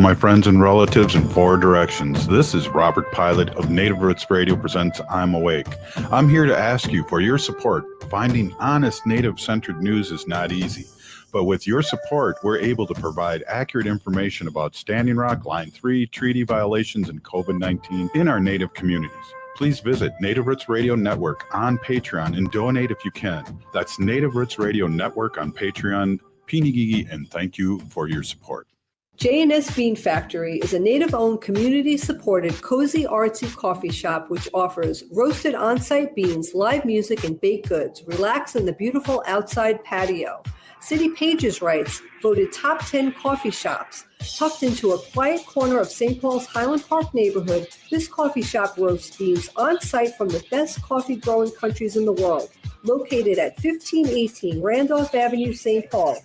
my friends and relatives in four directions. This is Robert Pilot of Native Roots Radio presents I'm Awake. I'm here to ask you for your support. Finding honest Native-centered news is not easy. But with your support, we're able to provide accurate information about Standing Rock, Line 3, treaty violations, and COVID-19 in our Native communities. Please visit Native Roots Radio Network on Patreon and donate if you can. That's Native Roots Radio Network on Patreon. Pinigigi, and thank you for your support. J&S Bean Factory is a Native-owned, community-supported, cozy, artsy coffee shop which offers roasted on-site beans, live music, and baked goods. Relax in the beautiful outside patio. City Pages writes, voted top 10 coffee shops. Tucked into a quiet corner of St. Paul's Highland Park neighborhood, this coffee shop roasts beans on-site from the best coffee-growing countries in the world. Located at 1518 Randolph Avenue, St. Paul.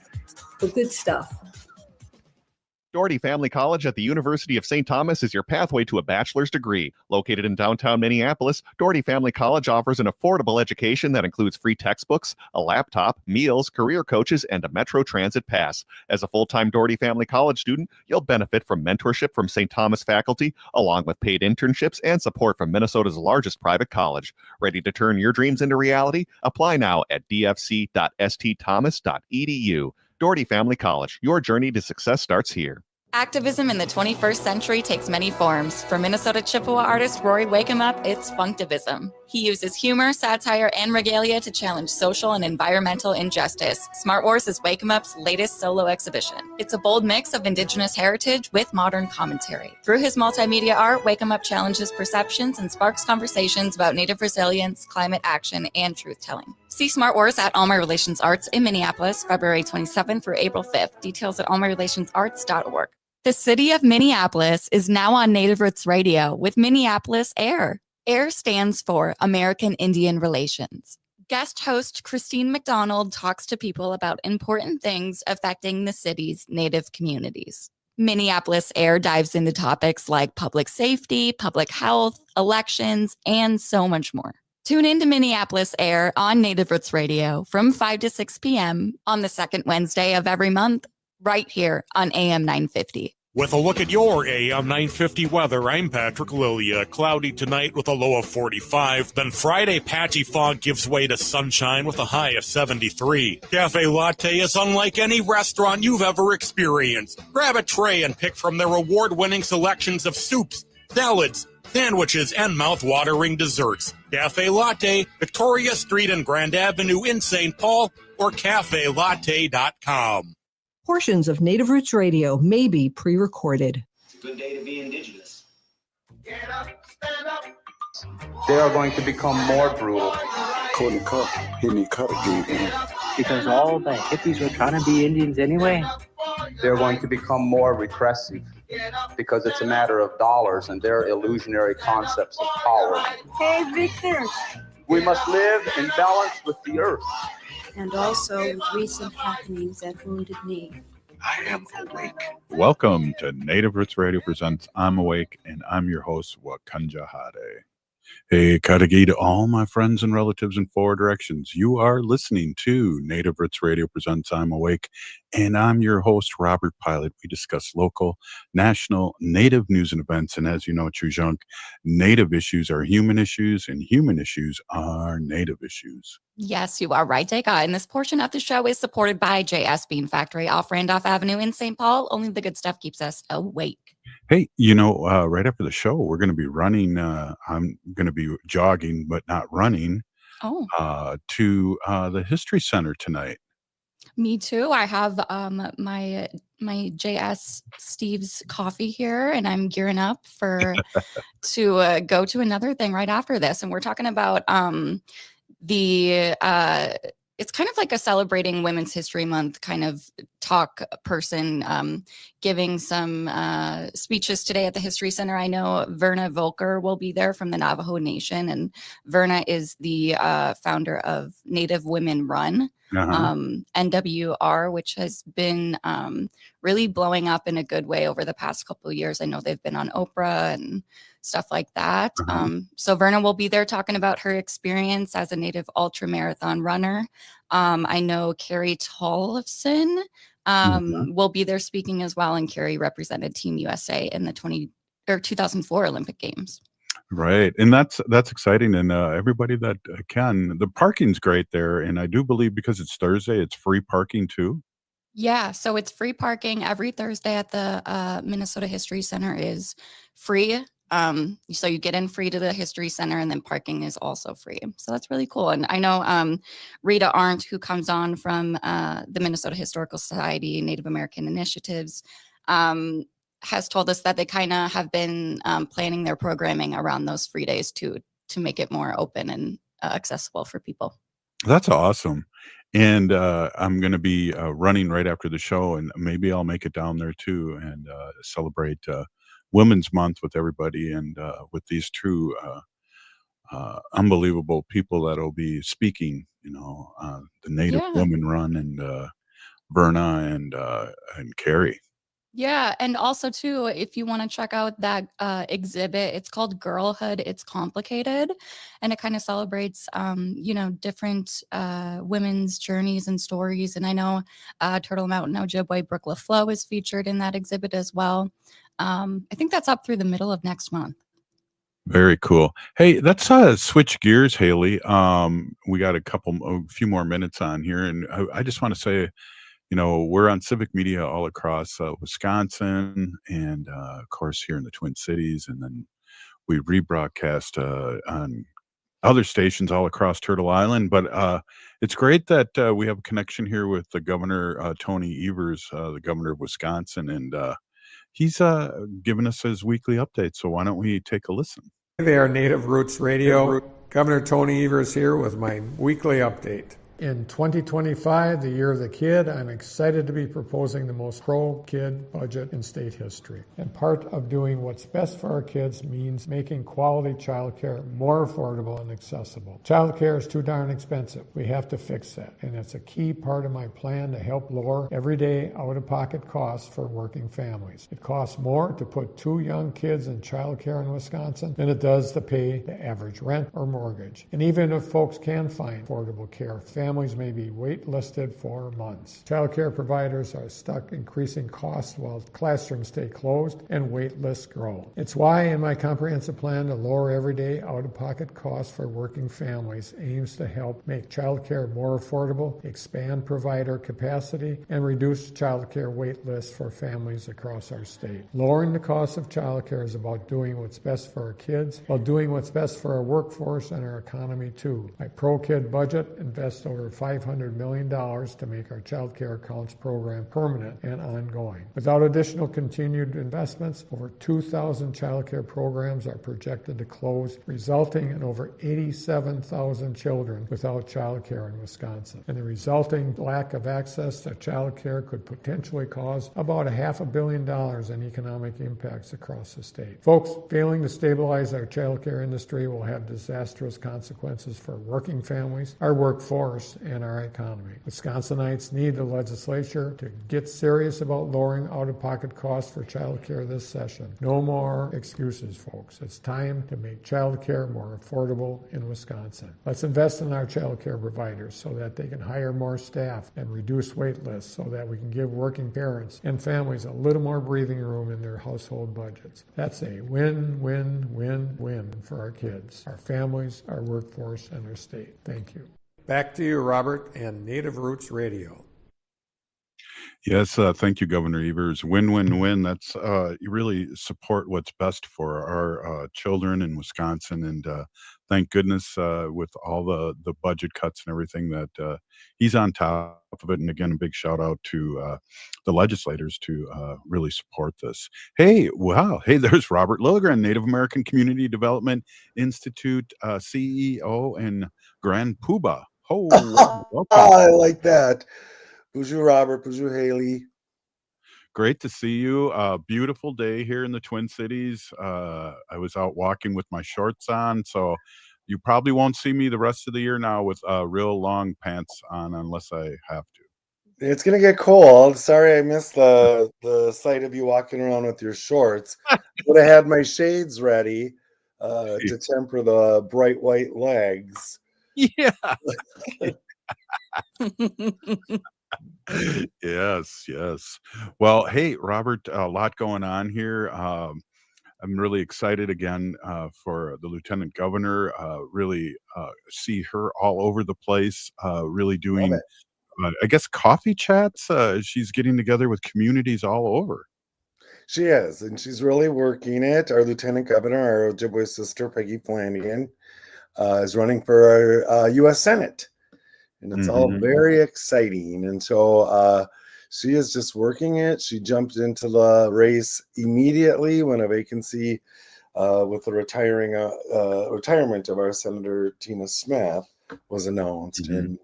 The good stuff. Doherty Family College at the University of St. Thomas is your pathway to a bachelor's degree. Located in downtown Minneapolis, Doherty Family College offers an affordable education that includes free textbooks, a laptop, meals, career coaches, and a Metro Transit pass. As a full-time Doherty Family College student, you'll benefit from mentorship from St. Thomas faculty, along with paid internships and support from Minnesota's largest private college. Ready to turn your dreams into reality? Apply now at dfc.stthomas.edu. Doherty Family College, your journey to success starts here. Activism in the 21st century takes many forms. For Minnesota Chippewa artist Rory Wakeup, it's Funktivism. He uses humor, satire, and regalia to challenge social and environmental injustice. Smart Wars is Wakeup's latest solo exhibition. It's a bold mix of Indigenous heritage with modern commentary. Through his multimedia art, Wakeup challenges perceptions and sparks conversations about Native resilience, climate action, and truth-telling. See Smart Wars at All My Relations Arts in Minneapolis, February 27th through April 5th. Details at allmyrelationsarts.org. The city of Minneapolis is now on Native Roots Radio with Minneapolis AIR. AIR stands for American Indian Relations. Guest host Christine McDonald talks to people about important things affecting the city's Native communities. Minneapolis AIR dives into topics like public safety, public health, elections, and so much more. Tune in to Minneapolis AIR on Native Roots Radio from 5 to 6 p.m. on the second Wednesday of every month, right here on AM 950. With a look at your AM 950 weather, I'm Patrick Lilia. Cloudy tonight with a low of 45. Then Friday, patchy fog gives way to sunshine with a high of 73. Cafe Latte is unlike any restaurant you've ever experienced. Grab a tray and pick from their award-winning selections of soups, salads, sandwiches, and mouth-watering desserts. Cafe Latte, Victoria Street and Grand Avenue in St. Paul, or cafelatte.com. Portions of Native Roots Radio may be pre-recorded. It's a good day to be Indigenous. Get up, stand up. They are going to become more brutal. Couldn't cut, hit me cut again. Because all the hippies were trying to be Indians anyway. They're going to become more repressive because it's a matter of dollars and their illusionary concepts of power. Hey, Victor. We must live in balance with the earth. And also with recent happenings at Wounded Knee. I am awake. Welcome to Native Roots Radio presents I'm Awake, and I'm your host, Wakanja Hade. Hey, Katagi to all my friends and relatives in four directions. You are listening to Native Roots Radio presents I'm Awake, and I'm your host, Robert Pilot. We discuss local, national, Native news and events, and as you know, Chujunk, Native issues are human issues, and human issues are Native issues. Yes, you are right, Deka. And this portion of the show is supported by JS Bean Factory off Randolph Avenue in St. Paul. Only the good stuff keeps us awake. Hey, right after the show, we're going to be running. I'm going to be jogging, but not running to the History Center tonight. Me too. I have my JS Steve's coffee here, and I'm gearing up to go to another thing right after this. And we're talking about it's kind of like a celebrating Women's History Month kind of talk person, giving some speeches today at the History Center. I know Verna Volker will be there from the Navajo Nation, and Verna is the founder of Native Women Run, NWR, which has been really blowing up in a good way over the past couple of years. I know they've been on Oprah and stuff like that. So Verna will be there talking about her experience as a Native ultramarathon runner. I know Carrie Tollefson will be there speaking as well, and Carrie represented Team USA in the 2004 Olympic Games. Right. And that's exciting. And everybody that can, the parking's great there. And I do believe because it's Thursday, it's free parking too. Yeah, so it's free parking every Thursday at the Minnesota History Center is free. So you get in free to the History Center, and then parking is also free. So that's really cool. And I know Rita Arndt, who comes on from the Minnesota Historical Society, Native American Initiatives, has told us that they kind of have been planning their programming around those free days to make it more open and accessible for people. That's awesome. And I'm going to be running right after the show, and maybe I'll make it down there too and celebrate Women's Month with everybody, and with these two unbelievable people that'll be speaking. The Native Women Run, and Verna and Carrie. Yeah, and also too, if you want to check out that exhibit, it's called Girlhood, It's Complicated, and it kind of celebrates, different women's journeys and stories. And I know Turtle Mountain Ojibwe Brooke LaFleur is featured in that exhibit as well. I think that's up through the middle of next month. Very cool. Hey, let's switch gears, Haley. We got a few more minutes on here, and I just want to say, we're on civic media all across Wisconsin, and of course here in the Twin Cities, and then we rebroadcast on other stations all across Turtle Island. But it's great that we have a connection here with the Governor Tony Evers, the governor of Wisconsin, and he's giving us his weekly update. So why don't we take a listen? Hey there, Native Roots Radio. Governor Tony Evers here with my weekly update. In 2025, the year of the kid, I'm excited to be proposing the most pro-kid budget in state history. And part of doing what's best for our kids means making quality childcare more affordable and accessible. Childcare is too darn expensive. We have to fix that. And it's a key part of my plan to help lower everyday out-of-pocket costs for working families. It costs more to put 2 young kids in childcare in Wisconsin than it does to pay the average rent or mortgage. And even if folks can find affordable care, families may be wait-listed for months. Childcare providers are stuck increasing costs while classrooms stay closed and wait lists grow. It's why in my comprehensive plan to lower everyday out-of-pocket costs for working families aims to help make childcare more affordable, expand provider capacity, and reduce childcare wait lists for families across our state. Lowering the cost of childcare is about doing what's best for our kids while doing what's best for our workforce and our economy too. My Pro-Kid budget invests over $500 million to make our Child Care Accounts program permanent and ongoing. Without additional continued investments, over 2,000 child care programs are projected to close, resulting in over 87,000 children without child care in Wisconsin. And the resulting lack of access to child care could potentially cause about $500 million in economic impacts across the state. Folks, failing to stabilize our child care industry will have disastrous consequences for working families, our workforce, and our economy. Wisconsinites need the legislature to get serious about lowering out-of-pocket costs for child care this session. No more excuses, folks. It's time to make child care more affordable in Wisconsin. Let's invest in our child care providers so that they can hire more staff and reduce wait lists so that we can give working parents and families a little more breathing room in their household budgets. That's a win-win-win-win for our kids, our families, our workforce, and our state. Thank you. Back to you, Robert, and Native Roots Radio. Yes, thank you, Governor Evers. Win-win-win. That's you really support what's best for our children in Wisconsin, and thank goodness with all the budget cuts and everything that he's on top of it. And again, a big shout out to the legislators to really support this. Hey, wow. Hey, there's Robert Lilligren, Native American Community Development Institute CEO and Grand Poobah. Oh, welcome. I like that. Bonjour, Robert. Bonjour, Haley. Great to see you. Beautiful day here in the Twin Cities. I was out walking with my shorts on, so you probably won't see me the rest of the year now with real long pants on unless I have to. It's gonna get cold. Sorry, I missed the sight of you walking around with your shorts. Would have had my shades ready to temper the bright white legs. Yeah. Yes, yes. Well, hey, Robert, a lot going on here. I'm really excited again for the lieutenant governor. Really see her all over the place, really Love doing, it. I guess, coffee chats. She's getting together with communities all over. She is, and she's really working it. Our lieutenant governor, our Ojibwe sister, Peggy Flanagan, is running for our U.S. Senate. And it's all Hmm. very exciting. And so she is just working it. She jumped into the race immediately when a vacancy with the retirement of our Senator Tina Smith was announced. Hmm. And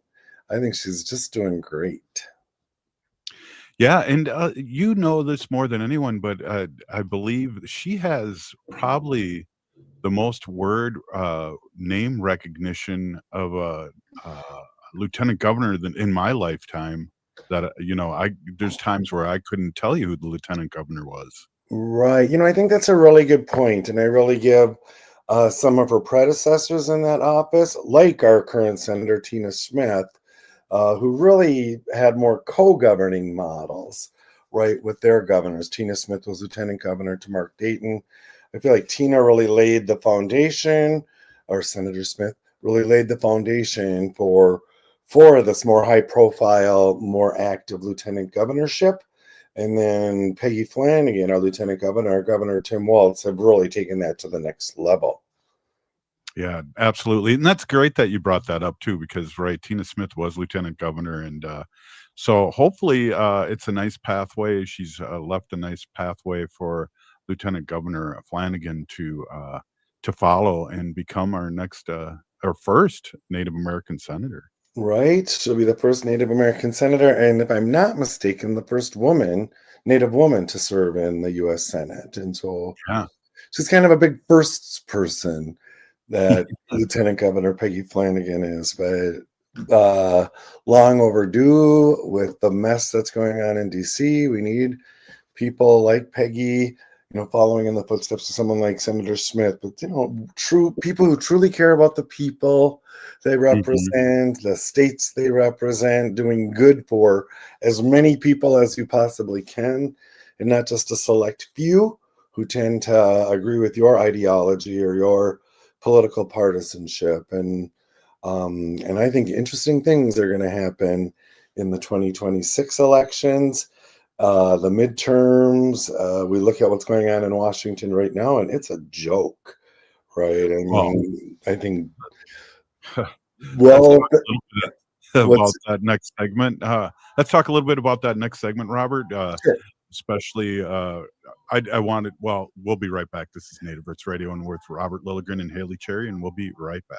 I think she's just doing great. Yeah, and you know this more than anyone, but I believe she has probably the most word name recognition of a lieutenant governor than in my lifetime. That I there's times where I couldn't tell you who the lieutenant governor was. Right. I think that's a really good point. And I really give some of her predecessors in that office, like our current Senator Tina Smith, who really had more co-governing models, right, with their governors. Tina Smith was lieutenant governor to Mark Dayton. I feel like Tina really laid the foundation, or Senator Smith really laid the foundation for this more high-profile, more active lieutenant governorship. And then Peggy Flanagan, our lieutenant governor, our Governor Tim Walz, have really taken that to the next level. Yeah, absolutely. And that's great that you brought that up too, because right, Tina Smith was lieutenant governor. And so hopefully it's a nice pathway. She's left a nice pathway for Lieutenant Governor Flanagan to follow and become our next our first Native American senator. Right. She'll be the first Native American senator. And if I'm not mistaken, the first Native woman to serve in the U.S. Senate. And so Yeah. she's kind of a big firsts person, that Lieutenant Governor Peggy Flanagan is, but long overdue with the mess that's going on in DC. We need people like Peggy, following in the footsteps of someone like Senator Smith, but true people who truly care about the people they represent, the states they represent, doing good for as many people as you possibly can, and not just a select few who tend to agree with your ideology or your political partisanship. And I think interesting things are going to happen in the 2026 elections, the midterms. We look at what's going on in Washington right now, and it's a joke, right? I mean, I think. Well, about that next segment. Let's talk a little bit about that next segment, Robert. Sure. Especially, I wanted. Well, we'll be right back. This is Native Roots Radio, and we're with Robert Lilligren and Haley Cherry, and we'll be right back.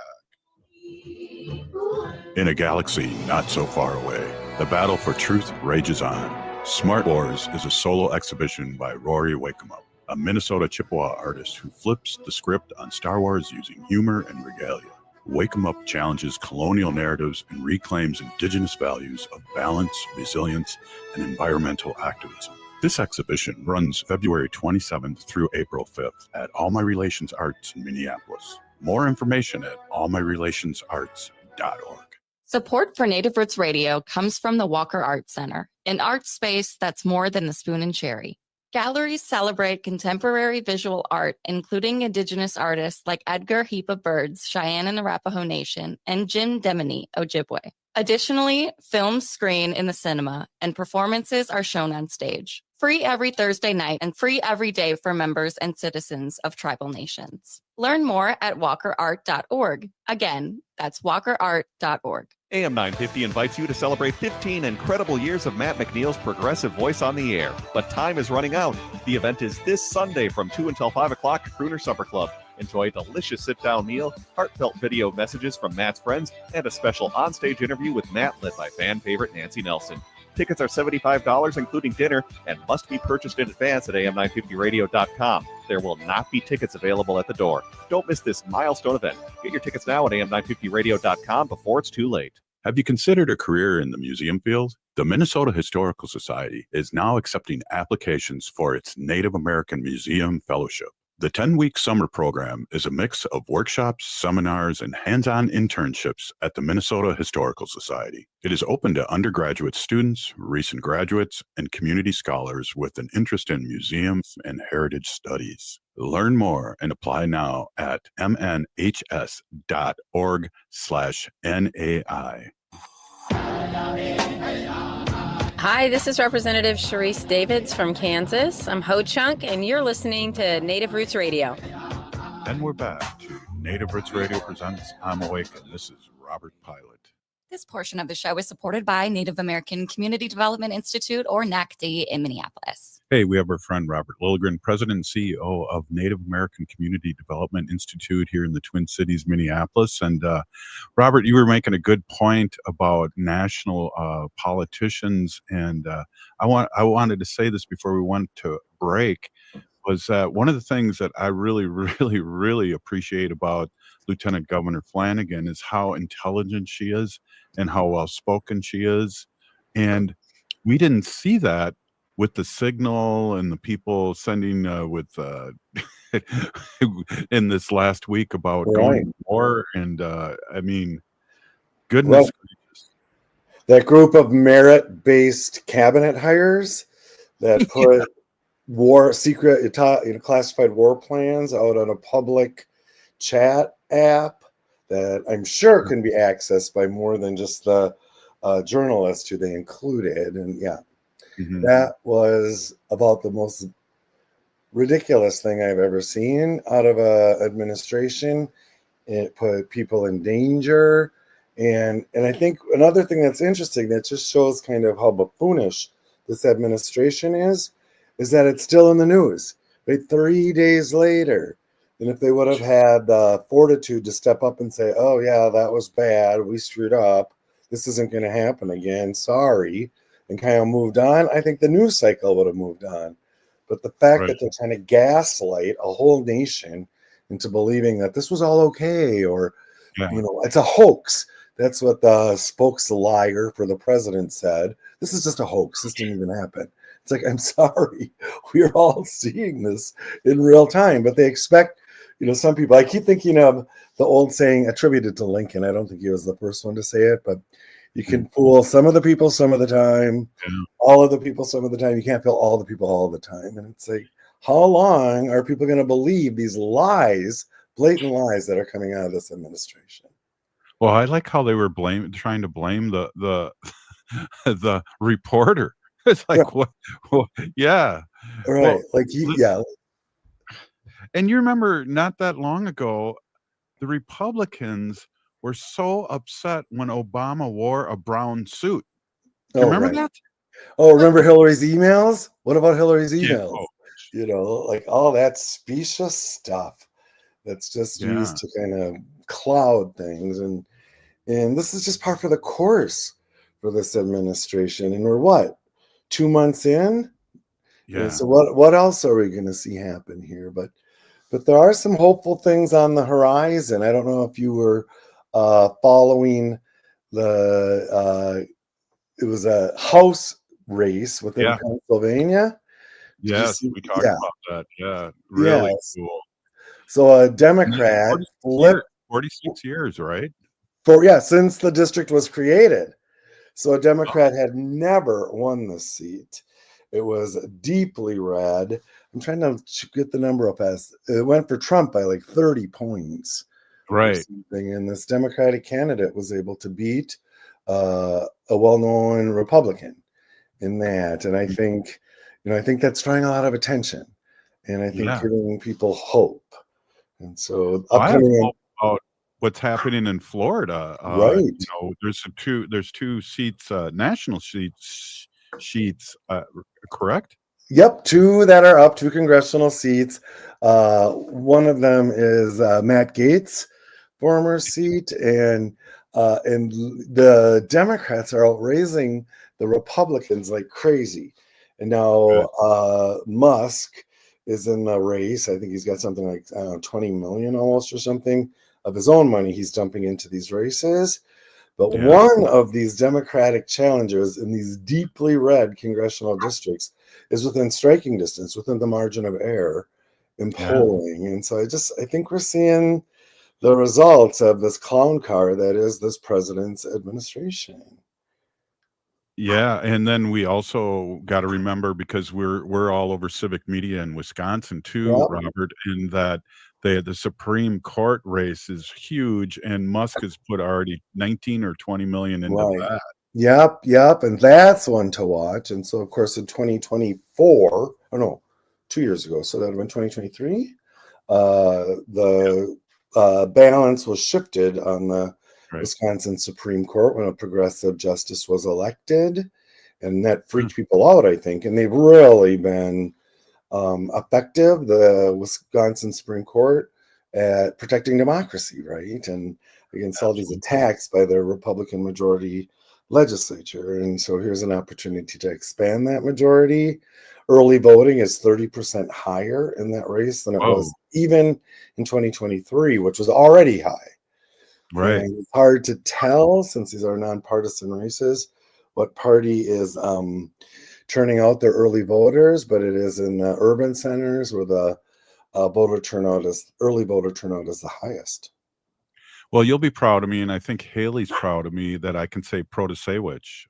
In a galaxy not so far away, the battle for truth rages on. Smart Wars is a solo exhibition by Rory Wakemup, a Minnesota Chippewa artist who flips the script on Star Wars using humor and regalia. Wakemup challenges colonial narratives and reclaims indigenous values of balance, resilience, and environmental activism. This exhibition runs February 27th through April 5th at All My Relations Arts in Minneapolis. More information at allmyrelationsarts.org. Support for Native Roots Radio comes from the Walker Art Center, an art space that's more than the spoon and cherry. Galleries celebrate contemporary visual art, including Indigenous artists like Edgar Heap of Birds, Cheyenne and Arapaho Nation, and Jim Demini, Ojibwe. Additionally, films screen in the cinema, and performances are shown on stage. Free every Thursday night and free every day for members and citizens of tribal nations. Learn more at walkerart.org. Again, that's walkerart.org. AM 950 invites you to celebrate 15 incredible years of Matt McNeil's progressive voice on the air. But time is running out. The event is this Sunday from 2 until 5 o'clock at Crooner Supper Club. Enjoy a delicious sit-down meal, heartfelt video messages from Matt's friends, and a special on-stage interview with Matt led by fan favorite Nancy Nelson. Tickets are $75, including dinner, and must be purchased in advance at am950radio.com. There will not be tickets available at the door. Don't miss this milestone event. Get your tickets now at am950radio.com before it's too late. Have you considered a career in the museum field? The Minnesota Historical Society is now accepting applications for its Native American Museum Fellowship. The 10-week summer program is a mix of workshops, seminars, and hands-on internships at the Minnesota Historical Society. It is open to undergraduate students, recent graduates, and community scholars with an interest in museums and heritage studies. Learn more and apply now at mnhs.org/NAI. Hi, this is Representative Sharice Davids from Kansas. I'm Ho Chunk, and you're listening to Native Roots Radio. And we're back to Native Roots Radio presents I'm Awake, and this is Robert Pilot. This portion of the show is supported by Native American Community Development Institute, or NACDI, in Minneapolis. Hey, we have our friend Robert Lilligren, President and CEO of Native American Community Development Institute here in the Twin Cities, Minneapolis. And Robert, you were making a good point about national politicians, and I wanted to say this before we went to break. Was that one of the things that I really appreciate about Lieutenant Governor Flanagan is how intelligent she is and how well-spoken she is. And we didn't see that with the signal and the people sending in this last week about going to war. And I mean, goodness gracious. That group of merit-based cabinet hires that put secret classified war plans out on a public chat app that I'm sure can be accessed by more than just the journalists who they included. And that was about the most ridiculous thing I've ever seen out of a administration. It put people in danger. And I think another thing that's interesting that just shows kind of how buffoonish this administration is that it's still in the news, right? 3 days later. And if they would have had the fortitude to step up and say, oh, yeah, that was bad. We screwed up. This isn't going to happen again. Sorry. And kind of moved on, I think the news cycle would have moved on. But the fact that they're trying to gaslight a whole nation into believing that this was all okay, or, it's a hoax. That's what the spokesliar for the president said. This is just a hoax. This didn't even happen. It's like, I'm sorry. We're all seeing this in real time, but they expect, some people, I keep thinking of the old saying attributed to Lincoln. I don't think he was the first one to say it, but you can fool some of the people some of the time, all of the people some of the time. You can't fool all the people all the time. And it's like, how long are people going to believe these lies, blatant lies that are coming out of this administration? Well, I like how they were trying to blame the the reporter. It's like, what? Yeah. Right. And you remember not that long ago, the Republicans were so upset when Obama wore a brown suit. You remember that? Oh, remember Hillary's emails? What about Hillary's emails? Like all that specious stuff that's just used to kind of cloud things. And this is just par for the course for this administration. And we're 2 months in? Yeah. So what else are we going to see happen here? But there are some hopeful things on the horizon. I don't know if you were following it was a House race within Pennsylvania. Yes, we talked about that. Yeah, really cool. So a Democrat 46 years, right? Since the district was created. So a Democrat had never won the seat. It was deeply red. I'm trying to get the number up as it went for Trump by like 30 points. Right. And this Democratic candidate was able to beat a well-known Republican in that. And I think, I think that's drawing a lot of attention, and I think giving people hope. And so I have hope about what's happening in Florida. Right. There's two seats, national seats, correct? Yep, 2 that are up, 2 congressional seats. One of them is Matt Gaetz' former seat, and the Democrats are outraising the Republicans like crazy. And now Musk is in the race. I think he's got something like 20 million almost or something of his own money he's dumping into these races. But one of these Democratic challengers in these deeply red congressional districts is within striking distance, within the margin of error. in polling. And so I think we're seeing the results of this clown car that is this president's administration. Yeah, and then we also got to remember, because we're all over civic media in Wisconsin too, Yep. Robert, in that the Supreme Court race is huge, and Musk has put already 19 or 20 million into Right. that. Yep, and that's one to watch. And so, of course, in 2024, 2 years ago, so that would have been 2023, the balance was shifted on the Wisconsin Supreme Court when a progressive justice was elected, and that freaked people out, I think. And they've really been effective, the Wisconsin Supreme Court, at protecting democracy, right? And against all these attacks by the Republican majority legislature. And so here's an opportunity to expand that majority. Early voting is 30% higher in that race than it was even in 2023, which was already high. Right. And it's hard to tell, since these are nonpartisan races, what party is turning out their early voters, but it is in the urban centers where the early voter turnout is the highest. Well, you'll be proud of me, and I think Haley's proud of me that I can say Protasiewicz.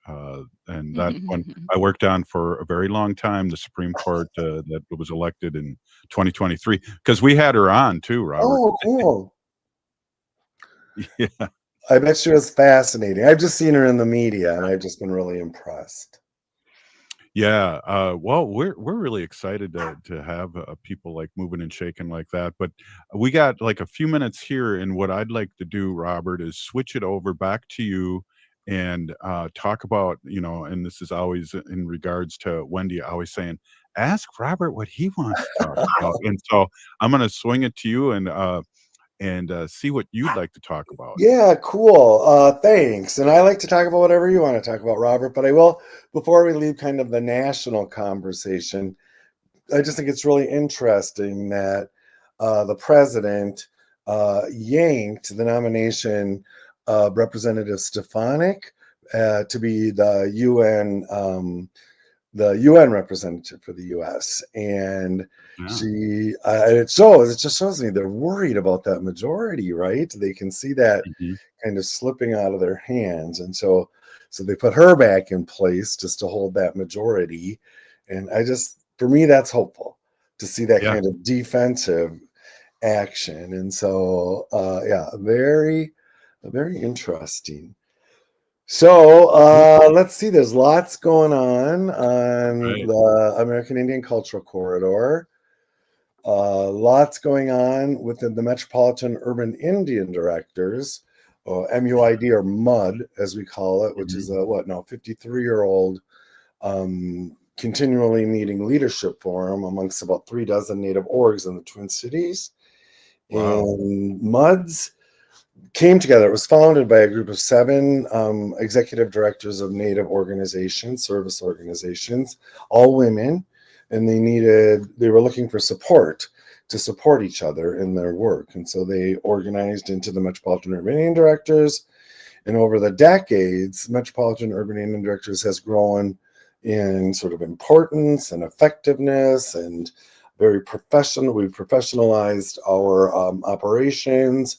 And that one I worked on for a very long time, the Supreme Court that was elected in 2023, because we had her on too, Robert. Oh, cool. Yeah. I bet she was fascinating. I've just seen her in the media, and I've just been really impressed. Yeah, well, we're really excited to have people like moving and shaking like that. But we got like a few minutes here, and what I'd like to do, Robert, is switch it over back to you and talk about, and this is always in regards to Wendy, always saying, ask Robert what he wants to talk about. And so I'm going to swing it to you and see what you'd like to talk about. Yeah, cool. Thanks. And I like to talk about whatever you want to talk about, Robert, but I will, before we leave kind of the national conversation, I just think it's really interesting that the president yanked the nomination of Representative Stefanik to be the UN representative for the U.S. And it just shows me they're worried about that majority, right? They can see that kind of slipping out of their hands. And so they put her back in place just to hold that majority. And for me, that's hopeful to see that kind of defensive action. And so, very interesting. So let's see, there's lots going on the American Indian Cultural Corridor. Lots going on within the Metropolitan Urban Indian Directors, MUID, or MUD as we call it, which is a 53-year-old continually meeting leadership forum amongst about 36 Native orgs in the Twin Cities. Wow. And MUDs came together. It was founded by a group of 7 executive directors of Native organizations, service organizations, all women, and they were looking for support to support each other in their work. And so they organized into the Metropolitan Urban Indian Directors. And over the decades, Metropolitan Urban Indian Directors has grown in sort of importance and effectiveness and very professional. We've professionalized our operations.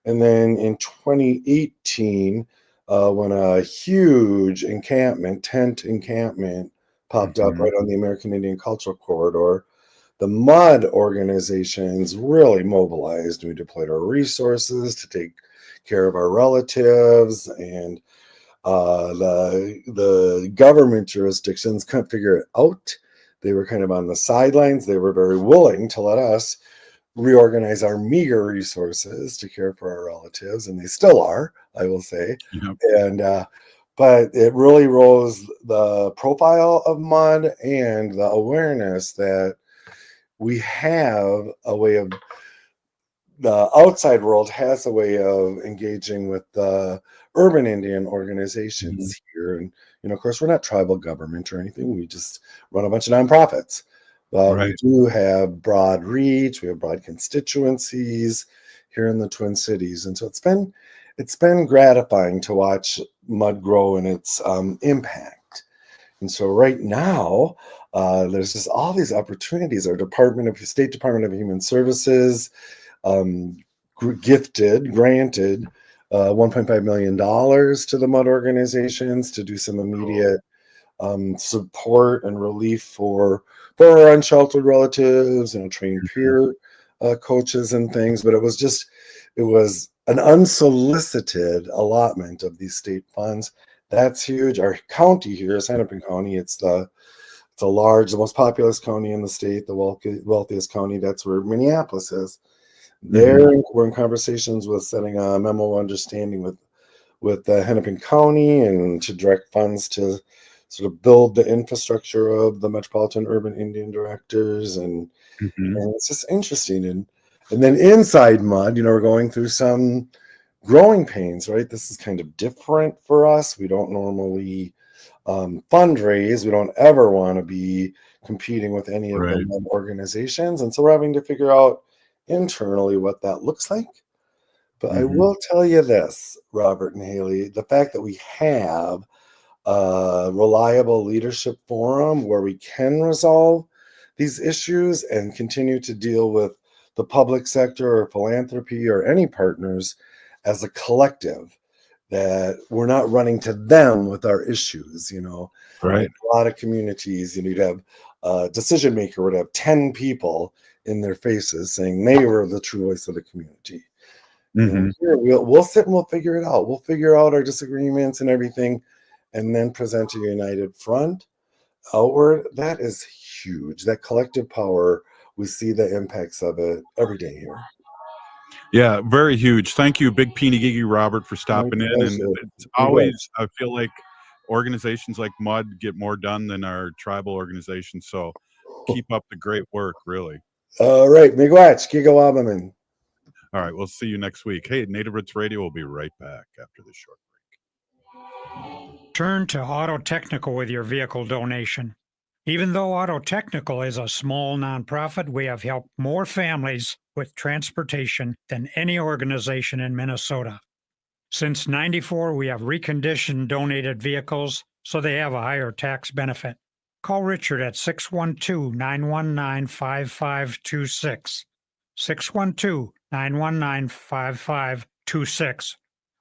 And then in 2018, when a huge tent encampment popped up right on the American Indian Cultural Corridor, the MUD organizations really mobilized. We deployed our resources to take care of our relatives, and the government jurisdictions couldn't figure it out. They were kind of on the sidelines. They were very willing to let us reorganize our meager resources to care for our relatives, and they still are, I will say. And but it really rose the profile of MUD and the awareness that we have a way of, the outside world has a way of engaging with the urban Indian organizations here. And of course, we're not tribal government or anything. We just run a bunch of nonprofits. But we do have broad reach. We have broad constituencies here in the Twin Cities. And so it's been gratifying to watch MUD grow in its impact. And so right now, There's just all these opportunities. Our State Department of Human Services granted $1.5 million to the MUD organizations to do some immediate support and relief for our unsheltered relatives and trained peer coaches and things. But it was an unsolicited allotment of these state funds. That's huge. Our county here is Hennepin County. It's the most populous county in the state, the wealthiest county. That's where Minneapolis is. We're in conversations with setting a memo of understanding with Hennepin County and to direct funds to sort of build the infrastructure of the Metropolitan Urban Indian Directors. And it's just interesting. And then inside MUD, we're going through some growing pains, right? This is kind of different for us. We don't normally fundraise. We don't ever want to be competing with any of the organizations. And so we're having to figure out internally what that looks like. But I will tell you this, Robert and Haley, the fact that we have a reliable leadership forum where we can resolve these issues and continue to deal with the public sector or philanthropy or any partners as a collective, that we're not running to them with our issues, Right. A lot of communities, you'd have a decision maker would have 10 people in their faces saying they were the true voice of the community. Here, we'll sit and we'll figure it out. We'll figure out our disagreements and everything, and then present a united front outward. That is huge. That collective power, we see the impacts of it every day here. Yeah, very huge. Thank you, Big Peeny Giggy Robert, for stopping in. And it's always, I feel like organizations like MUD get more done than our tribal organizations. So keep up the great work, really. All right, Miigwech, Gigawabaman. All right, we'll see you next week. Hey, Native Roots Radio will be right back after this short break. Turn to Auto Technical with your vehicle donation. Even though Auto Technical is a small nonprofit, we have helped more families with transportation than any organization in Minnesota. Since '94, we have reconditioned donated vehicles so they have a higher tax benefit. Call Richard at 612-919-5526, 612-919-5526,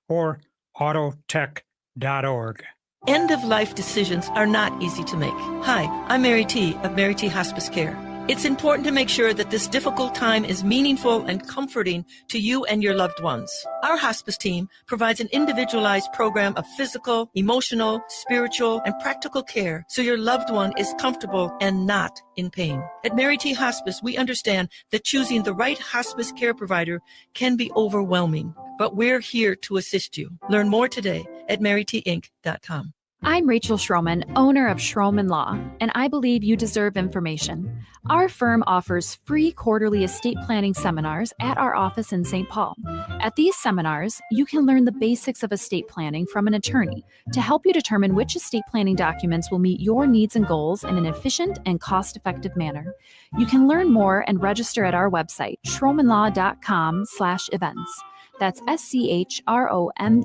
or autotech.org. End-of-life decisions are not easy to make. Hi, I'm Mary T. of Mary T. Hospice Care. It's important to make sure that this difficult time is meaningful and comforting to you and your loved ones. Our hospice team provides an individualized program of physical, emotional, spiritual, and practical care so your loved one is comfortable and not in pain. At Mary T. Hospice, we understand that choosing the right hospice care provider can be overwhelming, but we're here to assist you. Learn more today at marytinc.com. I'm Rachel Schroman, owner of Schroman Law, and I believe you deserve information. Our firm offers free quarterly estate planning seminars at our office in St. Paul. At these seminars, you can learn the basics of estate planning from an attorney to help you determine which estate planning documents will meet your needs and goals in an efficient and cost-effective manner. You can learn more and register at our website, schromenlaw.com/events. That's SCHROMEN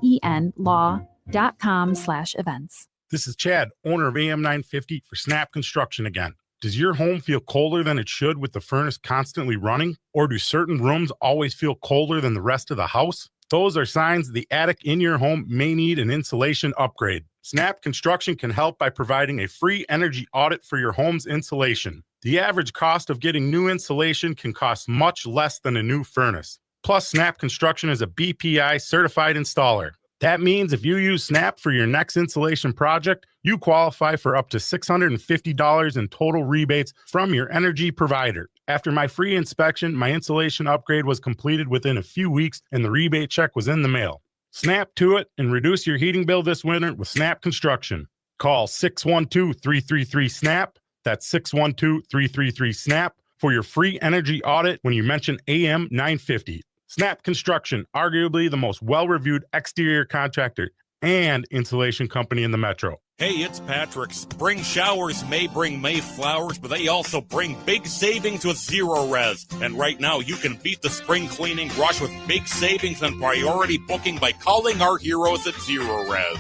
law.com/events. This is Chad, owner of AM 950 for Snap Construction again. Does your home feel colder than it should with the furnace constantly running? Or do certain rooms always feel colder than the rest of the house? Those are signs the attic in your home may need an insulation upgrade. Snap Construction can help by providing a free energy audit for your home's insulation. The average cost of getting new insulation can cost much less than a new furnace. Plus, Snap Construction is a BPI certified installer. That means if you use Snap for your next insulation project, you qualify for up to $650 in total rebates from your energy provider. After my free inspection, my insulation upgrade was completed within a few weeks and the rebate check was in the mail. Snap to it and reduce your heating bill this winter with Snap Construction. Call 612-333-SNAP. That's 612-333-SNAP for your free energy audit when you mention AM 950. Snap Construction, arguably the most well-reviewed exterior contractor and insulation company in the metro. Hey, it's Patrick. Spring showers may bring May flowers, but they also bring big savings with Zero Res. And right now, you can beat the spring cleaning rush with big savings and priority booking by calling our heroes at Zero Res.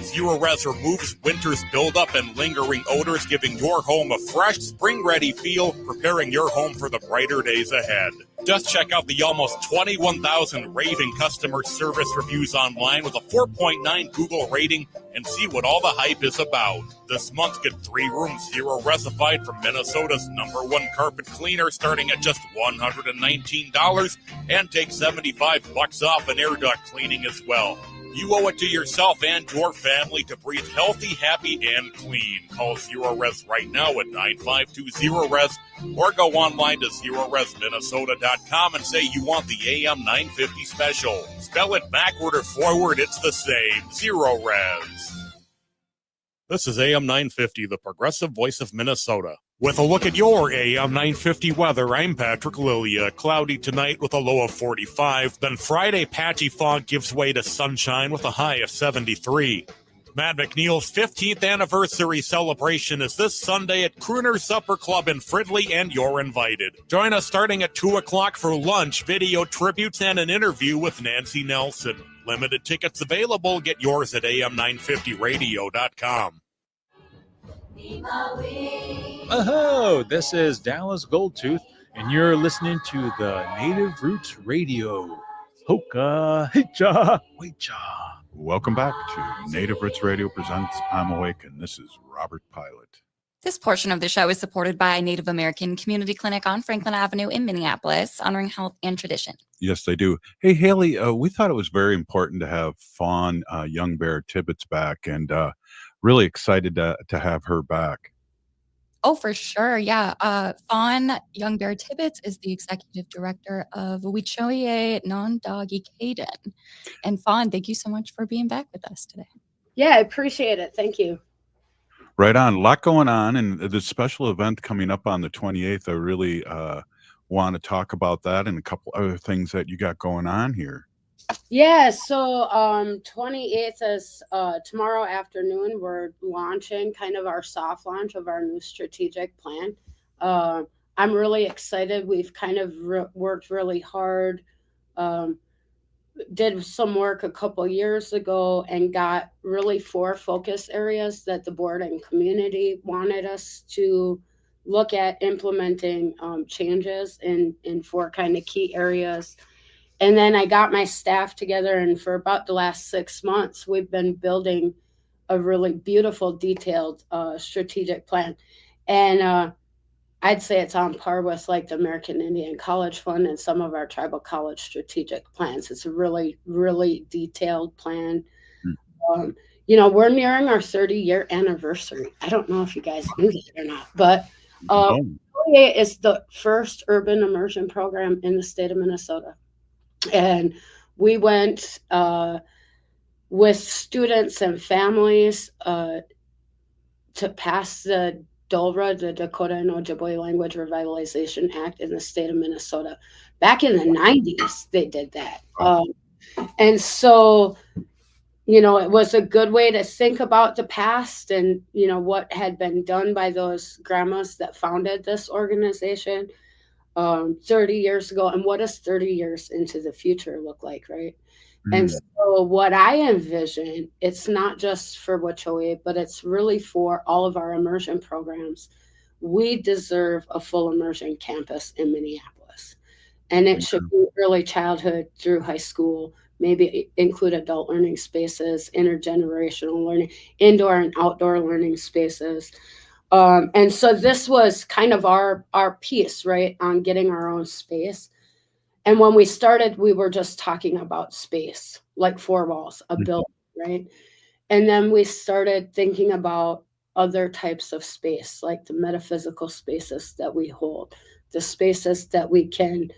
Zero Res removes winter's buildup and lingering odors, giving your home a fresh, spring-ready feel, preparing your home for the brighter days ahead. Just check out the almost 21,000 raving customer service reviews online with a 4.9 Google rating and see what all the hype is about. This month, get 3 rooms Zero Resified from Minnesota's #1 carpet cleaner starting at just $119 and take $75 off an air duct cleaning as well. You owe it to yourself and your family to breathe healthy, happy, and clean. Call Zero Res right now at 952-ZERO-RES or go online to ZeroResMinnesota.com and say you want the AM 950 special. Spell it backward or forward, it's the same. Zero Res. This is AM 950, the progressive voice of Minnesota. With a look at your AM 950 weather, I'm Patrick Lilligren. Cloudy tonight with a low of 45. Then Friday, patchy fog gives way to sunshine with a high of 73. Matt McNeil's 15th anniversary celebration is this Sunday at Crooner Supper Club in Fridley, and you're invited. Join us starting at 2 o'clock for lunch, video tributes, and an interview with Nancy Nelson. Limited tickets available. Get yours at am950radio.com. Oh, this is Dallas Goldtooth, and you're listening to the Native Roots Radio. Hoka, hicha, wecha. Welcome back to Native Roots Radio presents I'm Awake, and this is Robert Pilot. This portion of the show is supported by Native American Community Clinic on Franklin Avenue in Minneapolis, honoring health and tradition. Yes, they do. Hey, Haley, we thought it was very important to have Fawn YoungBear-Tibbetts back, and really excited to have her back. Oh, for sure. Yeah. Fawn YoungBear-Tibbetts is the executive director of Wicoie Nandagikendan. And Fawn, thank you so much for being back with us today. Yeah, I appreciate it. Thank you. Right on. A lot going on, and the special event coming up on the 28th. I really want to talk about that and a couple other things that you got going on here. Yeah, so 28th is tomorrow afternoon. We're launching kind of our soft launch of our new strategic plan. I'm really excited. We've kind of worked really hard, did some work a couple years ago and got really 4 focus areas that the board and community wanted us to look at implementing changes in 4 kind of key areas. And then I got my staff together, and for about the last 6 months, we've been building a really beautiful, detailed strategic plan. And I'd say it's on par with like the American Indian College Fund and some of our tribal college strategic plans. It's a really, really detailed plan. You know, we're nearing our 30-year anniversary. I don't know if you guys knew that or not, but it is the first urban immersion program in the state of Minnesota. And we went with students and families to pass the DOLRA, the Dakota and Ojibwe Language Revitalization Act in the state of Minnesota. Back in the 90s, they did that. And so, you know, it was a good way to think about the past and, you know, what had been done by those grandmas that founded this organization 30 years ago, and what does 30 years into the future look like, right? And so what I envision, it's not just for Wicoie, but it's really for all of our immersion programs. We deserve a full immersion campus in Minneapolis, and it should be early childhood through high school, maybe include adult learning spaces, intergenerational learning, indoor and outdoor learning spaces. And so this was kind of our piece, right, on getting our own space. And when we started, we were just talking about space, like 4 walls, a building, right? And then we started thinking about other types of space, like the metaphysical spaces that we hold, the spaces that we can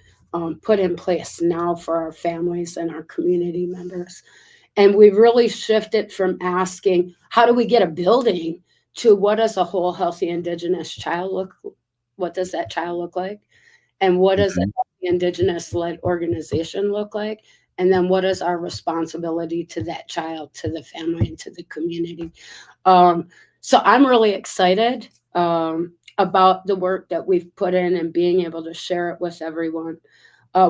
put in place now for our families and our community members. And we really shifted from asking, how do we get a building, to what does a whole healthy Indigenous child look, what does that child look like? And what does a healthy Indigenous-led organization look like? And then what is our responsibility to that child, to the family, and to the community? So I'm really excited about the work that we've put in and being able to share it with everyone.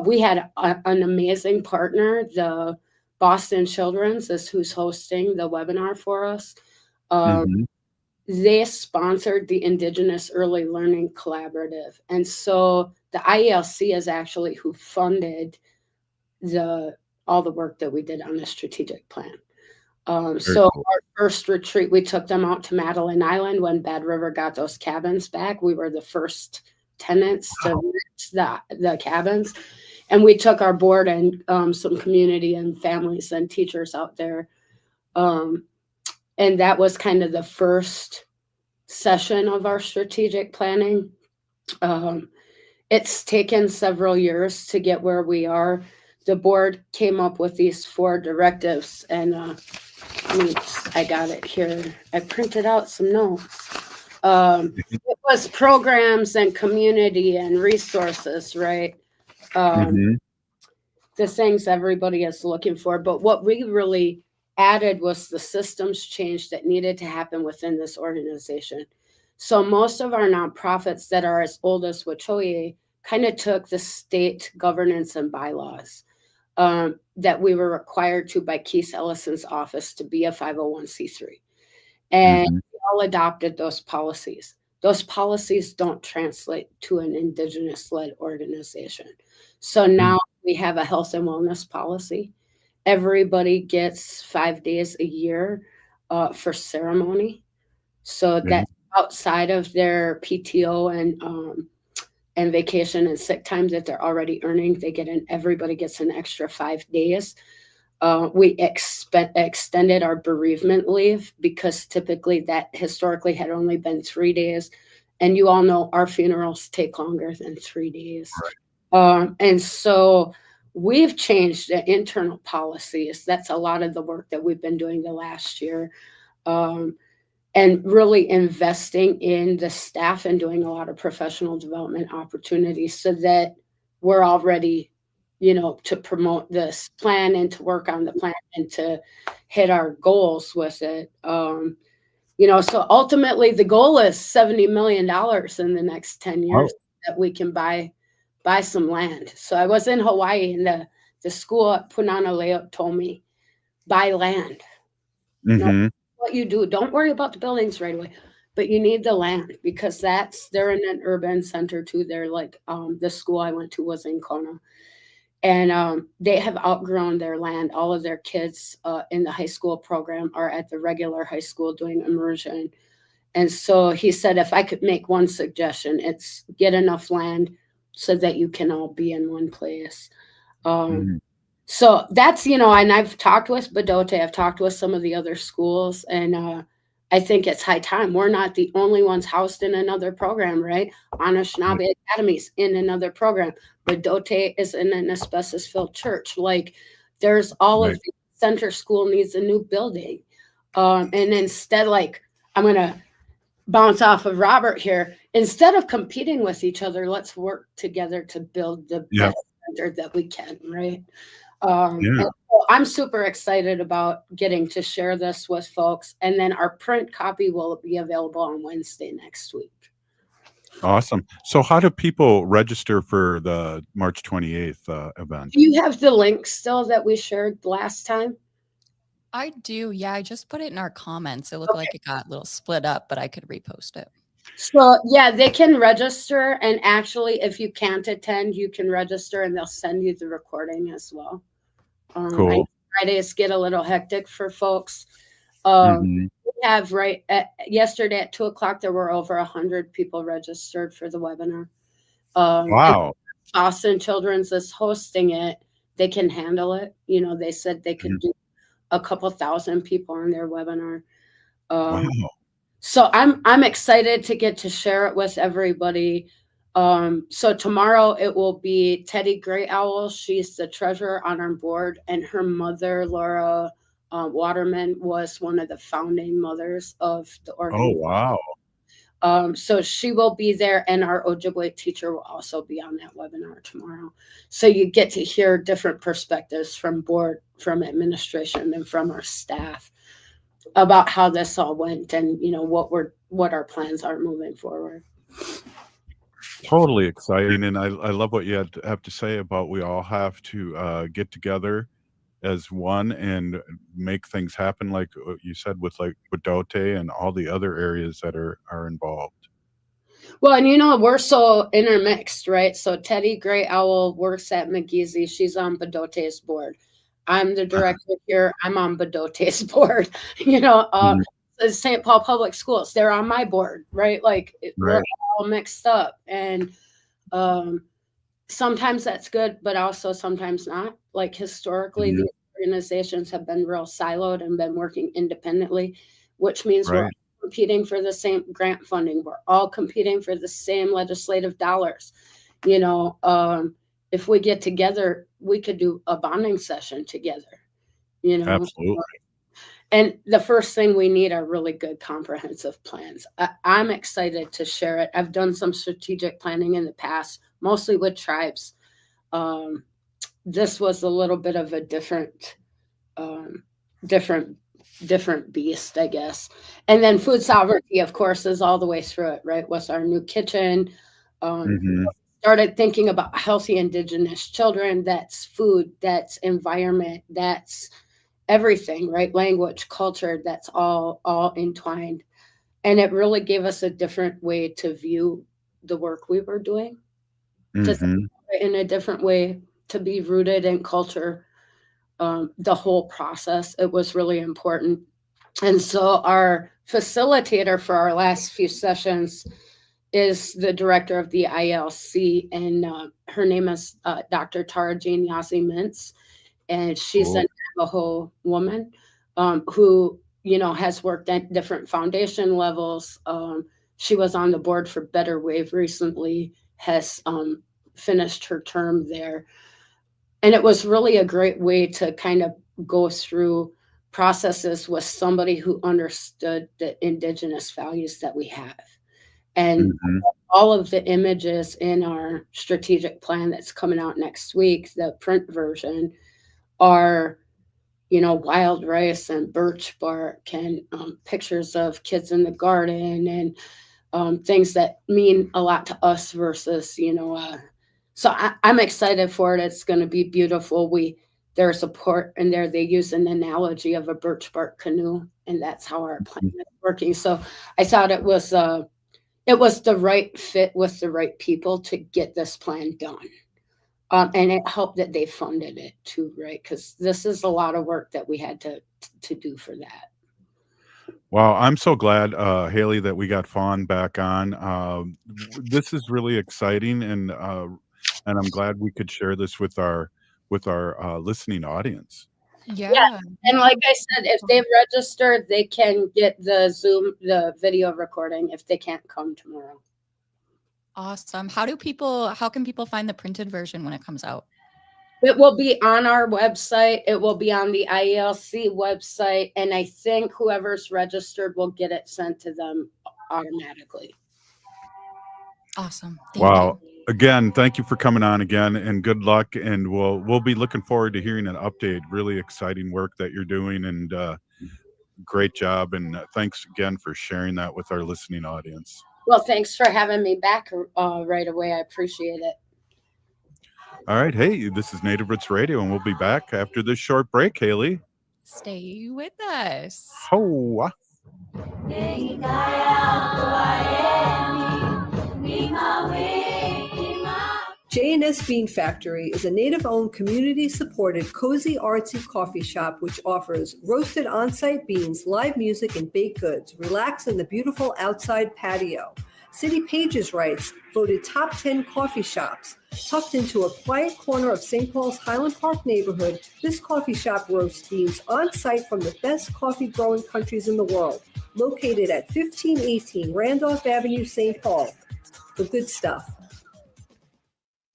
We had an amazing partner. The Boston Children's is who's hosting the webinar for us. They sponsored the Indigenous Early Learning Collaborative. And so the IELC is actually who funded all the work that we did on the strategic plan. So cool. our first retreat, we took them out to Madeline Island when Bad River got those cabins back. We were the first tenants to rent the cabins. And we took our board and some community and families and teachers out there. And that was kind of the first session of our strategic planning. It's taken several years to get where we are. The board came up with these 4 directives, and I got it here. I printed out some notes. It was programs and community and resources, right? The things everybody is looking for. But what we really added was the systems change that needed to happen within this organization. So most of our nonprofits that are as old as Wicoie kind of took the state governance and bylaws that we were required to by Keith Ellison's office to be a 501c3. And we all adopted those policies. Those policies don't translate to an Indigenous-led organization. So now we have a health and wellness policy. Everybody gets 5 days a year for ceremony. So that's outside of their PTO and vacation and sick time that they're already earning. Everybody gets an extra 5 days. We extended our bereavement leave because typically that historically had only been 3 days. And you all know our funerals take longer than 3 days. And so we've changed the internal policies. That's a lot of the work that we've been doing the last year. And really investing in the staff and doing a lot of professional development opportunities so that we're all ready, to promote this plan and to work on the plan and to hit our goals with it. So ultimately the goal is $70 million in the next 10 years that we can buy some land. So I was in Hawaii and the school at Punana told me, buy land. What you do, don't worry about the buildings right away, but you need the land because they're in an urban center too. They're like the school I went to was in Kona, and they have outgrown their land. All of their kids in the high school program are at the regular high school doing immersion. And so he said, if I could make one suggestion, it's get enough land so that you can all be in one place. So that's, and I've talked with Badote, I've talked with some of the other schools, and I think it's high time. We're not the only ones housed in another program, right? Anishinaabe Academy's in another program. Badote is in an asbestos-filled church. Like, there's all of the center school needs a new building. And instead, I'm going to bounce off of Robert here. Instead of competing with each other, let's work together to build the best center that we can, right? And so I'm super excited about getting to share this with folks. And then our print copy will be available on Wednesday next week. Awesome. So how do people register for the March 28th event? Do you have the link still that we shared last time? I do. Yeah, I just put it in our comments. It looked like it got a little split up, but I could repost it. So yeah, they can register. And actually, if you can't attend, you can register and they'll send you the recording as well. Cool. Fridays get a little hectic for folks. We have yesterday at 2:00, there were over 100 people registered for the webinar. Wow. Boston Children's is hosting it. They can handle it. They said they could do a couple thousand people on their webinar. Wow. So I'm excited to get to share it with everybody. So tomorrow it will be Teddy Gray Owl. She's the treasurer on our board, and her mother, Laura Waterman, was one of the founding mothers of the organization. Oh, wow. So she will be there, and our Ojibwe teacher will also be on that webinar tomorrow. So you get to hear different perspectives from board, from administration, and from our staff. about how this all went and, you know, what our plans are moving forward. Totally exciting, and I love what you have to say about we all have to get together as one and make things happen, like you said, with like Budote and all the other areas that are involved. Well, and you know, we're so intermixed, right? So Teddy Gray Owl works at McGeezy. She's on Budote's board. I'm the director here. I'm on Budote's board. You know, the St. Paul Public Schools, they're on my board, right? Like we're all mixed up. And sometimes that's good, but also sometimes not. Like historically, these organizations have been real siloed and been working independently, which means we're competing for the same grant funding. We're all competing for the same legislative dollars. You know, if we get together, we could do a bonding session together, you know. Absolutely. And the first thing we need are really good comprehensive plans. I'm excited to share it. I've done some strategic planning in the past, mostly with tribes. This was a little bit of a different beast, I guess. And then food sovereignty, of course, is all the way through it, right? What's our new kitchen? Started thinking about healthy Indigenous children. That's food, that's environment, that's everything, right? Language, culture, that's all entwined. And it really gave us a different way to view the work we were doing, to think in a different way, to be rooted in culture. The whole process, it was really important. And so our facilitator for our last few sessions is the director of the ILC, and her name is Dr. Tara Jean Yazzie Mintz, and she's a Navajo woman who, you know, has worked at different foundation levels. She was on the board for Better Wave recently, has finished her term there. And it was really a great way to kind of go through processes with somebody who understood the Indigenous values that we have. And all of the images in our strategic plan that's coming out next week, the print version, are, you know, wild rice and birch bark and pictures of kids in the garden and things that mean a lot to us versus, you know, so I'm excited for it. It's going to be beautiful. There's a port in there. They use an analogy of a birch bark canoe, and that's how our plan is working. So I thought it was the right fit with the right people to get this plan done. And it helped that they funded it too, right? Because this is a lot of work that we had to do for that. Wow, I'm so glad, Haley, that we got Fawn back on. This is really exciting, and I'm glad we could share this with our listening audience. Yeah. And like I said, if they've registered, they can get the video recording if they can't come tomorrow. Awesome. How can people find the printed version when it comes out? It will be on our website. It will be on the IELC website. And I think whoever's registered will get it sent to them automatically. Awesome. Wow. Again, thank you for coming on again, and good luck. And we'll be looking forward to hearing an update. Really exciting work that you're doing, and great job. And thanks again for sharing that with our listening audience. Well, thanks for having me back right away. I appreciate it. All right. Hey, this is Native Roots Radio, and we'll be back after this short break, Haley. Stay with us. Ho. J&S Bean Factory is a Native-owned, community-supported, cozy, artsy coffee shop which offers roasted on-site beans, live music, and baked goods. Relax in the beautiful outside patio. City Pages writes, voted top 10 coffee shops. Tucked into a quiet corner of St. Paul's Highland Park neighborhood, this coffee shop roasts beans on-site from the best coffee-growing countries in the world. Located at 1518 Randolph Avenue, St. Paul. The good stuff.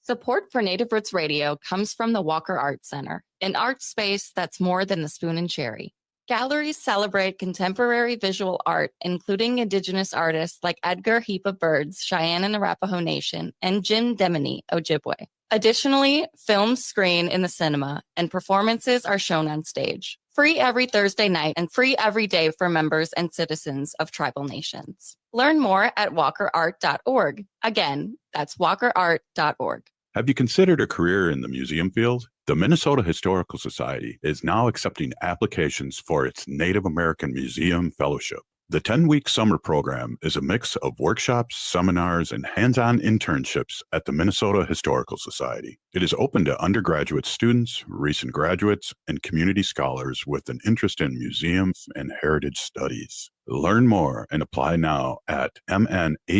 Support for Native Roots Radio comes from the Walker Art Center, an art space that's more than the spoon and cherry. Galleries celebrate contemporary visual art, including Indigenous artists like Edgar Heap of Birds, Cheyenne and Arapaho Nation, and Jim Demini, Ojibwe. Additionally, films screen in the cinema, and performances are shown on stage. Free every Thursday night and free every day for members and citizens of tribal nations. Learn more at walkerart.org. Again, that's walkerart.org. Have you considered a career in the museum field? The Minnesota Historical Society is now accepting applications for its Native American Museum Fellowship. The 10-week summer program is a mix of workshops, seminars, and hands-on internships at the Minnesota Historical Society. It is open to undergraduate students, recent graduates, and community scholars with an interest in museums and heritage studies. Learn more and apply now at mnhs.org/NAI.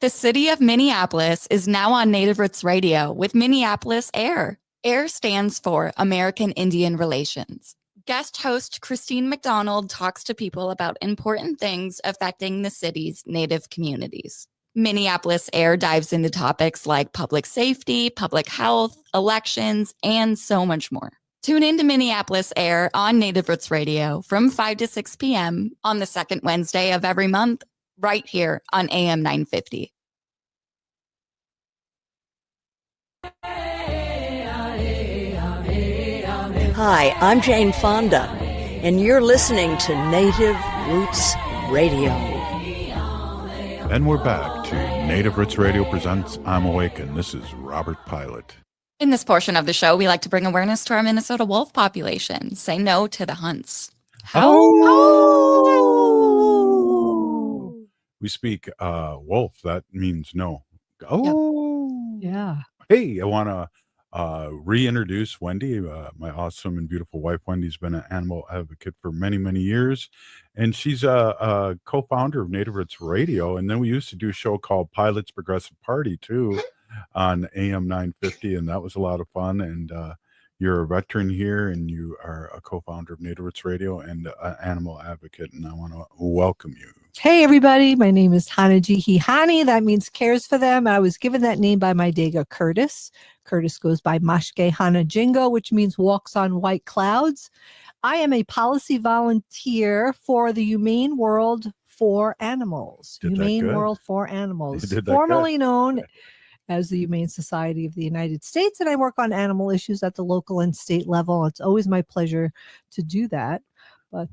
The city of Minneapolis is now on Native Roots Radio with Minneapolis AIR. AIR stands for American Indian Relations. Guest host Christine McDonald talks to people about important things affecting the city's Native communities. Minneapolis AIR dives into topics like public safety, public health, elections, and so much more. Tune in to Minneapolis AIR on Native Roots Radio from 5 to 6 p.m. on the second Wednesday of every month, right here on AM 950. Hi, I'm Jane Fonda, and you're listening to Native Roots Radio. And we're back to Native Roots Radio presents I'm Awake, and this is Robert Pilot. In this portion of the show, we like to bring awareness to our Minnesota wolf population. Say no to the hunts. We speak wolf. That means no. Oh, yeah. Hey, I want to reintroduce Wendy, my awesome and beautiful wife. Wendy's been an animal advocate for many, many years, and she's a co-founder of Native Roots Radio. And then we used to do a show called Pilot's Progressive Party too on AM 950, and that was a lot of fun. And you're a veteran here, and you are a co-founder of Native Roots Radio and an animal advocate, and I want to welcome you. Hey, everybody. My name is Hanajihihani. That means cares for them. I was given that name by my Dega Curtis. Curtis goes by Mashke Hanajingo, which means walks on white clouds. I am a policy volunteer for the Humane World for Animals. Humane World for Animals, formerly known as the Humane Society of the United States. And I work on animal issues at the local and state level. It's always my pleasure to do that. But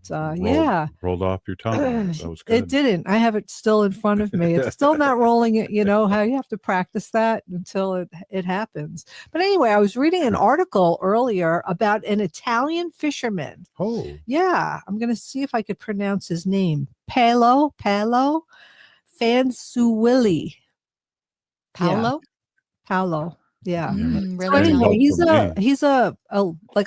rolled off your tongue. That was good. It didn't. I have it still in front of me. It's still not rolling it. You know how you have to practice that until it happens. But anyway, I was reading an article earlier about an Italian fisherman. Oh, yeah. I'm going to see if I could pronounce his name. Paolo Fansuilli. Paolo. Yeah. Really? So he's a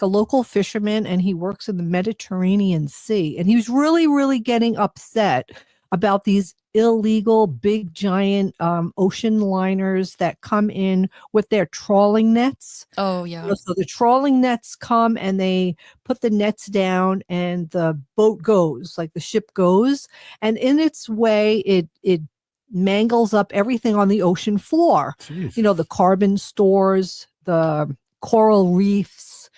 local fisherman, and he works in the Mediterranean Sea. And he was really, really getting upset about these illegal big giant ocean liners that come in with their trawling nets. Oh, yeah. So the trawling nets come and they put the nets down, and the boat goes, like the ship goes, and in its way it mangles up everything on the ocean floor. Jeez. You know, the carbon stores, the coral reefs,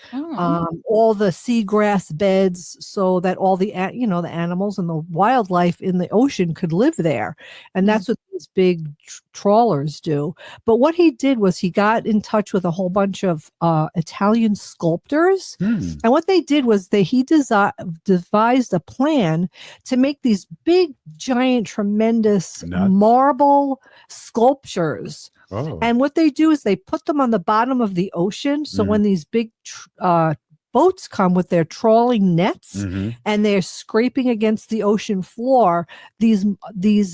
all the seagrass beds, so that all the the animals and the wildlife in the ocean could live there. And that's what these big trawlers do. But what he did was he got in touch with a whole bunch of Italian sculptors. And what they did was he devised a plan to make these big, giant, tremendous marble sculptures. Oh. And what they do is they put them on the bottom of the ocean. So when these big boats come with their trawling nets and they're scraping against the ocean floor, these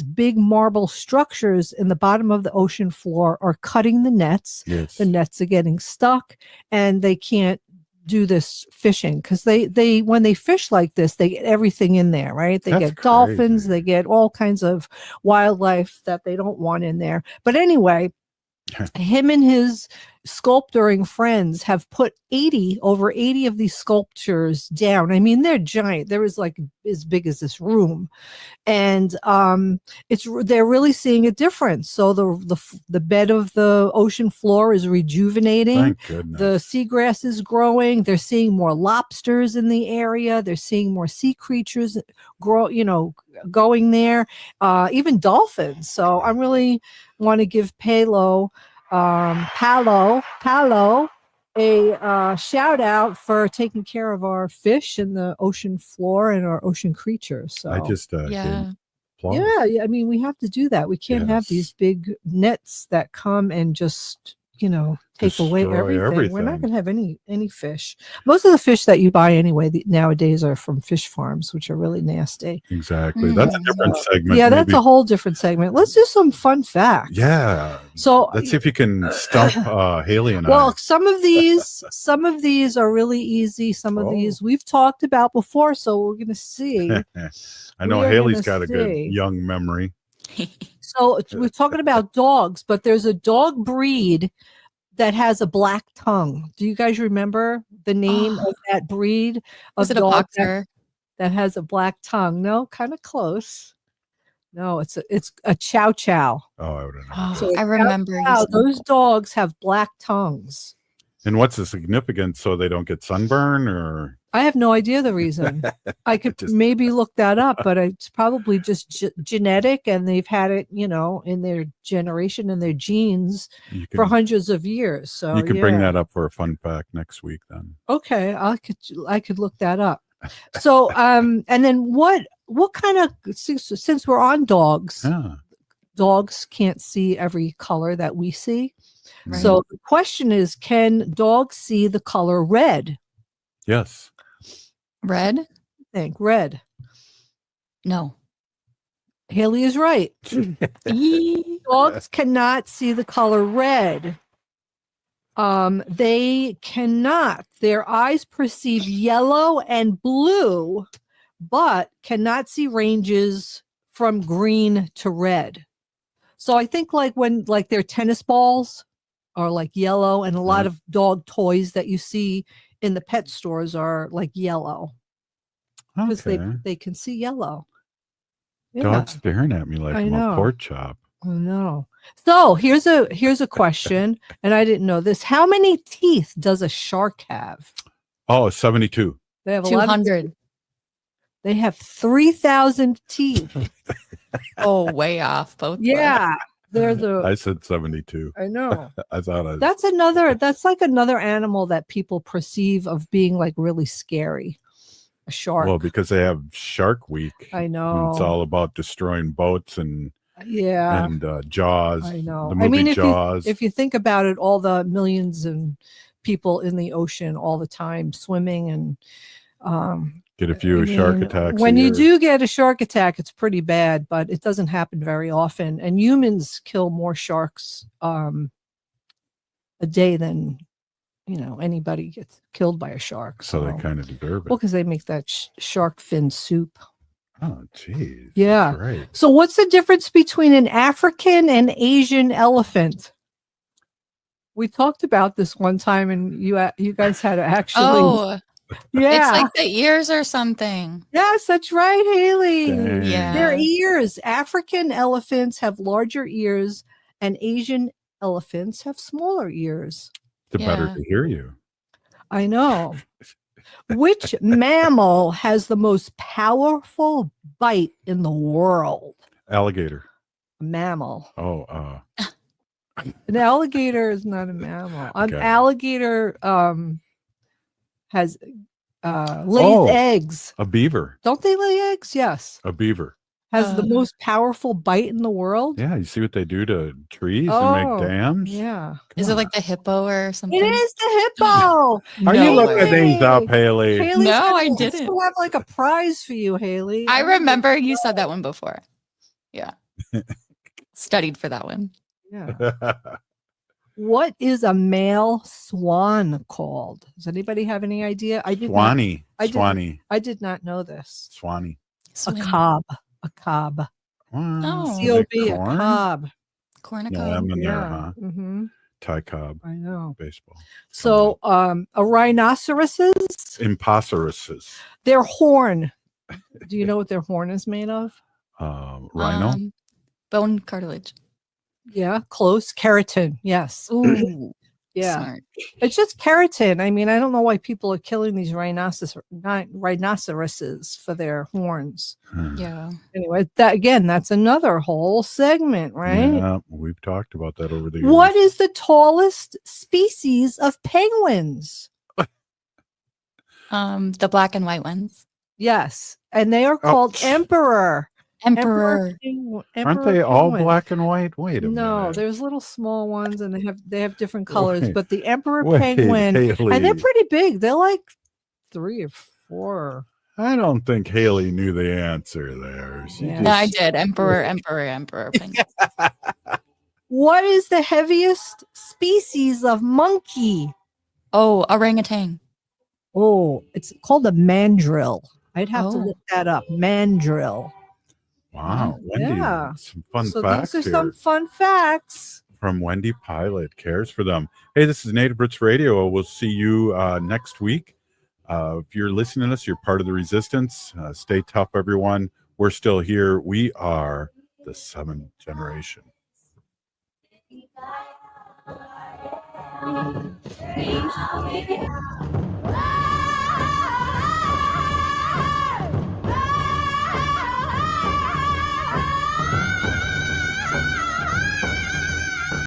big marble structures in the bottom of the ocean floor are cutting the nets. Yes. The nets are getting stuck, and they can't do this fishing because they when they fish like this, they get everything in there, right? They get dolphins, they get all kinds of wildlife that they don't want in there. But anyway, him and his sculptoring friends have put over 80 of these sculptures down. I mean, they're giant. They're like as big as this room, and they're really seeing a difference. So the bed of the ocean floor is rejuvenating. Thank goodness. The seagrass is growing. They're seeing more lobsters in the area. They're seeing more sea creatures going there. Even dolphins. So I really want to give Paolo a shout out for taking care of our fish and the ocean floor and our ocean creatures. So I just Yeah. yeah, I mean, we have to do that. We can't have these big nets that come and just, take away Destroy everything. We're not everything. going to have any fish. Most of the fish that you buy anyway nowadays are from fish farms, which are really nasty. Exactly. That's a different segment. Yeah, that's maybe. a whole different segment. Let's do some fun facts. Yeah. So Let's see if you can stump Haley and well, I. some of these are really easy. Some of these we've talked about before, so we're going to see. I know we are Haley's gonna got a good see. young memory. So we're talking about dogs, but there's a dog breed that has a black tongue. Do you guys remember the name of that breed Was of it a dog boxer? that has a black tongue? No, kind of close. No, it's a chow chow. Oh, I would have known. Oh, I remember. Chow, those dogs have black tongues. And what's the significance? So they don't get sunburn, or I have no idea the reason. I could maybe look that up, but it's probably just genetic, and they've had it, in their generation and their genes for hundreds of years. So you can bring that up for a fun fact next week. Then okay, I could look that up. So and then what kind of, since we're on dogs, dogs can't see every color that we see. Right. So the question is, can dogs see the color red? Yes. Red? I think red. No. Haley is right. Dogs cannot see the color red. They cannot. Their eyes perceive yellow and blue, but cannot see ranges from green to red. So I think when their tennis balls are like yellow, and a lot of dog toys that you see in the pet stores are like yellow because they can see yellow. Yeah. Dog's staring at me like I I'm know. a pork chop. Oh no. So here's a question, and I didn't know this. How many teeth does a shark have? Oh, 72. They have 200. They have 3,000 teeth. Oh, way off. Both. Yeah. I said 72. I know. I thought that's like another animal that people perceive of being like really scary. A shark. Well, because they have Shark Week. I know. It's all about destroying boats and Jaws. I know. The movie Jaws. If you think about it, all the millions and people in the ocean all the time swimming and get a few shark attacks. When you do get a shark attack, it's pretty bad, but it doesn't happen very often. And humans kill more sharks a day than anybody gets killed by a shark. So they kind of deserve it. Well, because they make that shark fin soup. Oh, geez. Yeah. That's right. So what's the difference between an African and Asian elephant? We talked about this one time, and you guys had to actually. Oh, yeah. It's like the ears or something. Yes, that's right, Haley. Dang. Yeah. Their ears. African elephants have larger ears, and Asian elephants have smaller ears. It's better to hear you. I know. Which mammal has the most powerful bite in the world? Alligator. A mammal. Oh, An alligator is not a mammal. An Okay. alligator has lays eggs. a beaver. Don't they lay eggs? Yes. A beaver. Has the most powerful bite in the world. Yeah, you see what they do to trees and make dams? Yeah. Is it like the hippo or something? It is the hippo. Are you looking things up, Haley? Haley's No, gonna- I didn't. We'll have like a prize for you, Haley. I remember you said that one before. Yeah. Studied for that one. Yeah. What is a male swan called? Does anybody have any idea? I did Swanee. Not, Swanee. I did not know this. Swanee. A cob. A cob. Oh. C-O-B, a corn? cob. Cornico. Yeah, I'm in there, Yeah. huh? Mm-hmm. Ty Cobb. I know. Baseball. So a rhinoceroses, Impossorous's. their horn. Do you know what their horn is made of? Rhino. Bone cartilage. Yeah, close. Keratin. Yes. Ooh. Yeah. Smart. It's just keratin. I mean, I don't know why people are killing these rhinoceroses for their horns. Yeah. Anyway, that's another whole segment, right? Yeah, we've talked about that over the years. What is the tallest species of penguins? The black and white ones. Yes, and they are called emperor. Aren't they all penguin. black and white? Wait a No, minute. there's little small ones, and they have different colors. Wait, but the emperor wait, penguin, and they're Haley. pretty big. They're like 3 or 4. I don't think Haley knew the answer there. No, I did. Emperor penguin. What is the heaviest species of monkey? Oh, orangutan. Oh, it's called a mandrill. I'd have to look that up. Mandrill. Wow, Wendy, Yeah. some fun So facts these are here some fun facts. from Wendy Pilot. Cares for them. Hey, this is Native Roots Radio. We'll see you next week. If you're listening to us, you're part of the resistance. Stay tough, everyone. We're still here. We are the 7th generation. Hey,